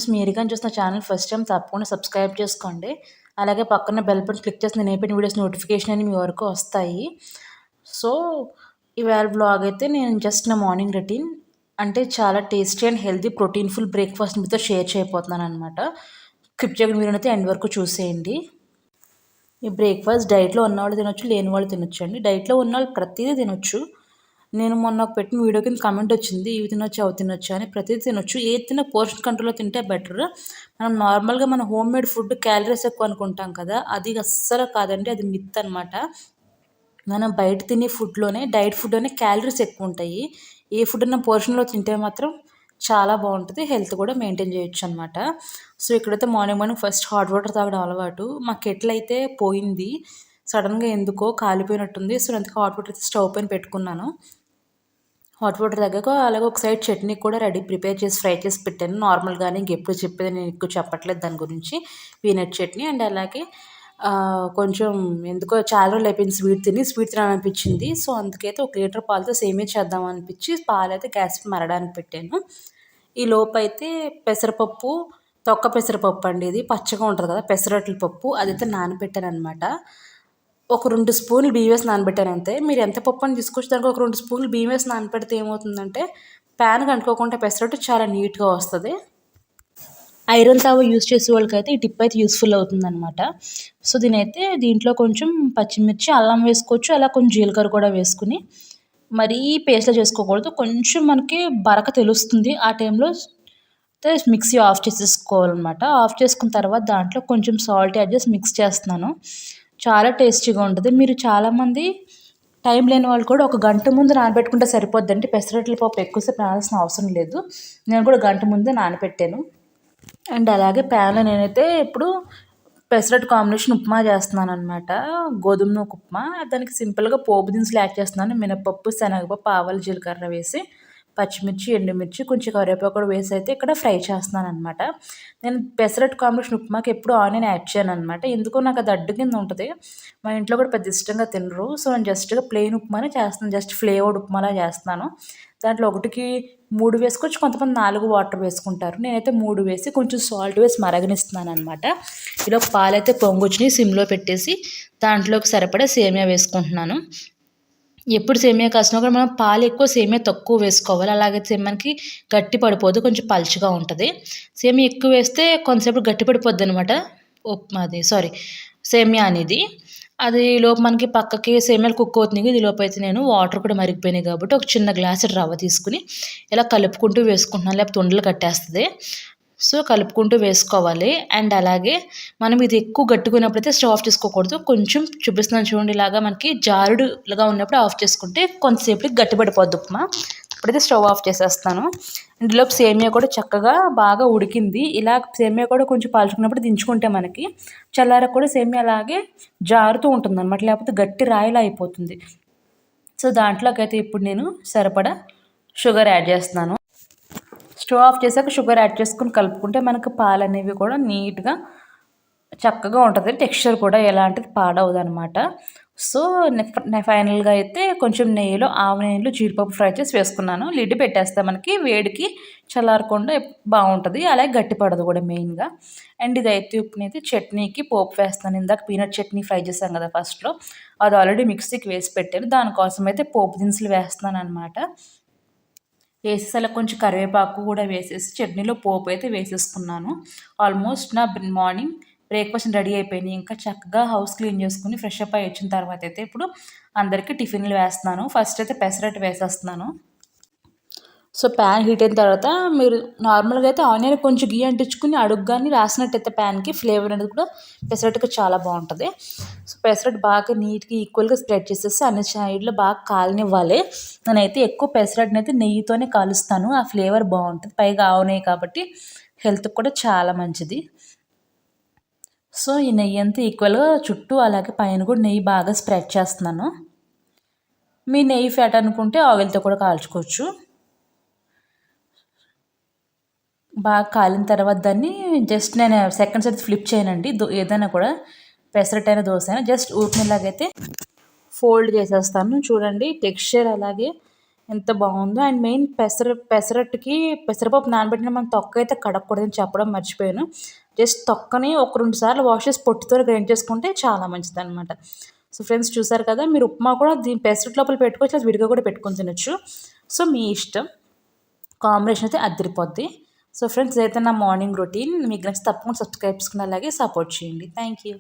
Friends, మీరు కానీ చూసిన ఛానల్ ఫస్ట్ టైం తప్పకుండా సబ్స్క్రైబ్ చేసుకోండి. అలాగే పక్కన బెల్ బటన్ క్లిక్ చేస్తే నేను పెట్టిన వీడియోస్ నోటిఫికేషన్ అని మీ వరకు వస్తాయి. సో ఇవాళ వ్లాగ్ అయితే నేను జస్ట్ నా మార్నింగ్ రొటీన్ అంటే చాలా tasty and healthy protein full breakfast మీతో షేర్ చేయబోతున్నాను అనమాట. స్కిప్ చేయకుండా మీరైతే ఎండ్ వరకు చూసేయండి. ఈ బ్రేక్ఫాస్ట్ డైట్లో ఉన్నవాళ్ళు తినొచ్చు, లేని వాళ్ళు తినొచ్చు అండి. డైట్లో ఉన్నవాళ్ళు ప్రతిదీ తినొచ్చు. నేను మొన్న పెట్టిన వీడియో కింద కామెంట్ వచ్చింది, ఇవి తినొచ్చు అవి తినొచ్చు అని. ప్రతిదీ తినొచ్చు, ఏది తిన్నా పోర్షన్ కంట్రోల్లో తింటే బెటర్. మనం నార్మల్గా మన హోమ్ మేడ్ ఫుడ్ క్యాలరీస్ ఎక్కువ అనుకుంటాం కదా, అది అస్సలు కాదండి, అది మిత్ అనమాట. మనం బయట తినే ఫుడ్లోనే డైట్ ఫుడ్లోనే క్యాలరీస్ ఎక్కువ ఉంటాయి. ఏ ఫుడ్ అన్న పోర్షన్లో తింటే మాత్రం చాలా బాగుంటుంది, హెల్త్ కూడా మెయింటైన్ చేయొచ్చు అనమాట. సో ఇక్కడైతే మార్నింగ్ ఫస్ట్ హాట్ వాటర్ తాగడం అలవాటు. మా కెటిల్ అయితే పోయింది, సడన్గా ఎందుకో కాలిపోయినట్టుంది. సో అందుకే హాట్ వాటర్ అయితే స్టవ్ పైన పెట్టుకున్నాను. హాట్ వాటర్ తగ్గాక అలాగే ఒక సైడ్ చట్నీ కూడా ప్రిపేర్ చేసి ఫ్రై చేసి పెట్టాను. నార్మల్గానే ఇంకెప్పుడు చెప్పేది నేను ఎక్కువ చెప్పట్లేదు దాని గురించి. పీనట్ చట్నీ అండ్ అలాగే కొంచెం ఎందుకో చాలా రోజులు అయిపోయింది స్వీట్ తినాలనిపించింది. సో అందుకైతే 1 లీటర్ పాలతో సేమియా చేద్దాం అనిపించి పాలైతే గ్యాస్ మరడానికి పెట్టాను. ఈ లోపైతే పెసరపప్పు, తొక్క పెసరపప్పు అండి, ఇది పచ్చగా ఉంటుంది కదా పెసరట్ల పప్పు, అదైతే నానబెట్టాను అనమాట. ఒక 2 స్పూన్లు బియ్యం వేసి నానబెట్టాను అంతే. మీరు ఎంత పప్పు అని తీసుకొచ్చి దానికి ఒక 2 స్పూన్లు బియ్యం వేసి నానబెడితే ఏమవుతుందంటే ప్యాన్కి అంటుకోకుండా పెసరట్టు చాలా నీట్గా వస్తుంది. ఐరన్ తావ యూస్ చేసే వాళ్ళకైతే ఈ టిప్ అయితే యూస్ఫుల్ అవుతుందన్నమాట. సో దీంట్లో కొంచెం పచ్చిమిర్చి, అల్లం వేసుకోవచ్చు, అలా కొంచెం జీలకర్ర కూడా వేసుకుని మరీ పేస్ట్లా చేసుకోకూడదు. కొంచెం మనకి బరక తెలుస్తుంది ఆ టైంలో మిక్సీ ఆఫ్ చేసేసుకోవాలన్నమాట. ఆఫ్ చేసుకున్న తర్వాత దాంట్లో కొంచెం సాల్ట్ యాడ్ చేసి మిక్స్ చేస్తున్నాను. చాలా టేస్టీగా ఉంటుంది. మీరు చాలామంది టైం లేని వాళ్ళు కూడా 1 గంట ముందు నానబెట్టుకుంటే సరిపోద్దండి. పెసరట్ల పప్పు ఎక్కువసేపు నానాల్సిన అవసరం లేదు. నేను కూడా 1 గంట ముందే నానబెట్టాను. అండ్ అలాగే ప్యాన్లో నేనైతే ఇప్పుడు పెసరట్టు కాంబినేషన్ ఉప్మా చేస్తున్నాను అనమాట. గోధుమ నూక ఉప్మా. దానికి సింపుల్గా పోపు దినుసులు యాడ్ చేస్తున్నాను. మినపప్పు, శనగపప్పు, ఆవాలు, జీలకర్ర వేసి పచ్చిమిర్చి, ఎండుమిర్చి, కొంచెం కరివేపాకు కూడా వేసి అయితే ఇక్కడ ఫ్రై చేస్తున్నాను అనమాట. నేను పెసరట్టు కాంబినేషన్ ఉప్మాకి ఎప్పుడు ఆనియన్ యాడ్ చేయను అనమాట. ఎందుకో నాకు అది అడ్డు కింద ఉంటుంది. మా ఇంట్లో కూడా పెద్ద ఇష్టంగా తినరు. సో నేను జస్ట్గా ప్లెయిన్ ఉప్మానే చేస్తున్నాను. జస్ట్ ఫ్లేవర్డ్ ఉప్మాలా చేస్తున్నాను. దాంట్లో 1కి 3 వేసుకోవచ్చు, కొంతమంది 4 వాటర్ వేసుకుంటారు. నేనైతే 3 వేసి కొంచెం సాల్ట్ వేసి మరగనిస్తున్నాను అనమాట. ఇలా పాలైతే పొంగొచ్చినాయి, సిమ్లో పెట్టేసి దాంట్లోకి సరిపడా సేమియా వేసుకుంటున్నాను. ఎప్పుడు సేమియా కాసినా కూడా మనం పాలు ఎక్కువ సేమియా తక్కువ వేసుకోవాలి. అలాగైతే మనకి గట్టి పడిపోదు, కొంచెం పలుచగా ఉంటుంది. సేమియా ఎక్కువ వేస్తే కొంతసేపు గట్టి పడిపోద్ది అనమాట సేమియా అనేది. అది లోపు మనకి పక్కకి సేమియాలు కుక్ అవుతున్నాయి. ఇది లోపు అయితే నేను వాటర్ కూడా మరిగిపోయినాయి కాబట్టి ఒక చిన్న గ్లాసు రవ్వ తీసుకుని ఇలా కలుపుకుంటూ వేసుకుంటున్నాను, లేకపోతే ఉండలు కట్టేస్తుంది. సో కలుపుకుంటూ వేసుకోవాలి. అండ్ అలాగే మనం ఇది ఎక్కువ గట్టుకున్నప్పుడైతే స్టవ్ ఆఫ్ చేసుకోకూడదు. కొంచెం చూపిస్తున్నాను చూడండి, ఇలాగా మనకి జారుడుగా ఉన్నప్పుడు ఆఫ్ చేసుకుంటే కొంతసేపటికి గట్టిపడిపోద్ది ఉప్మా. ఇప్పుడైతే స్టవ్ ఆఫ్ చేసేస్తాను. ఇందులోపు సేమియా కూడా చక్కగా బాగా ఉడికింది. ఇలా సేమియా కూడా కొంచెం పాల్చుకున్నప్పుడు దించుకుంటే మనకి చల్లారకు కూడా సేమియా అలాగే జారుతూ ఉంటుంది అనమాట, లేకపోతే గట్టి రాయిలా అయిపోతుంది. సో దాంట్లోకి అయితే ఇప్పుడు నేను సరిపడా షుగర్ యాడ్ చేస్తున్నాను. స్టవ్ ఆఫ్ చేశాక షుగర్ యాడ్ చేసుకుని కలుపుకుంటే మనకు పాలు అనేవి కూడా నీట్గా చక్కగా ఉంటుంది. టెక్స్చర్ కూడా ఎలాంటిది పాడవదు అనమాట. సో ఫైనల్గా అయితే కొంచెం ఆవు నెయ్యిలో జీడిపప్పు ఫ్రై చేసి వేసుకున్నాను. లిడ్ పెట్టేస్తే మనకి వేడికి చల్లారకుండా బాగుంటుంది, అలాగే గట్టిపడదు కూడా మెయిన్గా. అండ్ ఇది అయితే ఇప్పుడు చట్నీకి పోపు వేస్తాను. ఇందాక పీనట్ చట్నీ ఫ్రై చేశాను కదా ఫస్ట్లో, అది ఆల్రెడీ మిక్సీకి వేసి పెట్టాను. దానికోసం అయితే పోపు దినుసులు వేస్తున్నాను అనమాట. వేసేసి అలా కొంచెం కరివేపాకు కూడా వేసేసి చట్నీలో పోపు అయితే వేసేసుకున్నాను. ఆల్మోస్ట్ నా మార్నింగ్ బ్రేక్ఫాస్ట్ రెడీ అయిపోయింది. ఇంకా చక్కగా హౌస్ క్లీన్ చేసుకుని ఫ్రెష్ అప్ అయ్యి వచ్చిన తర్వాత అయితే ఇప్పుడు అందరికీ టిఫిన్లు వేస్తున్నాను. ఫస్ట్ అయితే పెసరట్టు వేసేస్తున్నాను. సో ప్యాన్ హీట్ అయిన తర్వాత మీరు నార్మల్గా అయితే ఆనియన్ కొంచెం గీ అంటించుకుని అడుగ్గాని రాసినట్టయితే ప్యాన్కి ఫ్లేవర్ అనేది కూడా పెసరట్టుకి చాలా బాగుంటుంది. సో పెసరట్టు బాగా నీట్గా ఈక్వల్గా స్ప్రెడ్ చేసేసి అన్ని సైడ్లో బాగా కాలనివ్వాలి. నేనైతే ఎక్కువ పెసరట్టుని అయితే నెయ్యితోనే కాలుస్తాను, ఆ ఫ్లేవర్ బాగుంటుంది. పైగా ఆవు నెయ్యి కాబట్టి హెల్త్కి కూడా చాలా మంచిది. సో ఈ నెయ్యి అంతా ఈక్వల్గా చుట్టూ అలాగే పైన కూడా నెయ్యి బాగా స్ప్రెడ్ చేస్తున్నాను. మీ నెయ్యి ఫ్యాట్ అనుకుంటే ఆయిల్తో కూడా కాల్చుకోవచ్చు. బాగా కాలిన తర్వాత దాన్ని జస్ట్ నేను సెకండ్స్ అయితే ఫ్లిప్ చేయనండి. ఏదైనా కూడా పెసరట్టు అయినా దోశ అయినా జస్ట్ ఊరికినలాగైతే ఫోల్డ్ చేసేస్తాను. చూడండి టెక్స్చర్ అలాగే ఎంత బాగుందో. అండ్ మెయిన్ పెసరట్టుకి పెసరపప్పు నానబెట్టిన మనం తొక్క అయితే కడగకూడదని చెప్పడం మర్చిపోయాను. జస్ట్ తొక్కని ఒక 2 సార్లు వాష్ చేసి పొట్టుతో గ్రైండ్ చేసుకుంటే చాలా మంచిదనమాట. సో ఫ్రెండ్స్ చూసారు కదా! మీరు ఉప్మా కూడా దీని పెసరట్టు లోపల పెట్టుకోవచ్చు. లేదా విడిగా కూడా పెట్టుకొని తినొచ్చు. సో మీ ఇష్టం. కాంబినేషన్ అయితే అదిరిపోద్ది. సో ఫ్రెండ్స్ ఇదైతే నా మార్నింగ్ రొటీన్. మీకు నచ్చితే తప్పకుండా సబ్స్క్రైబ్ చేసుకుని అలాగే సపోర్ట్ చేయండి. Thank you.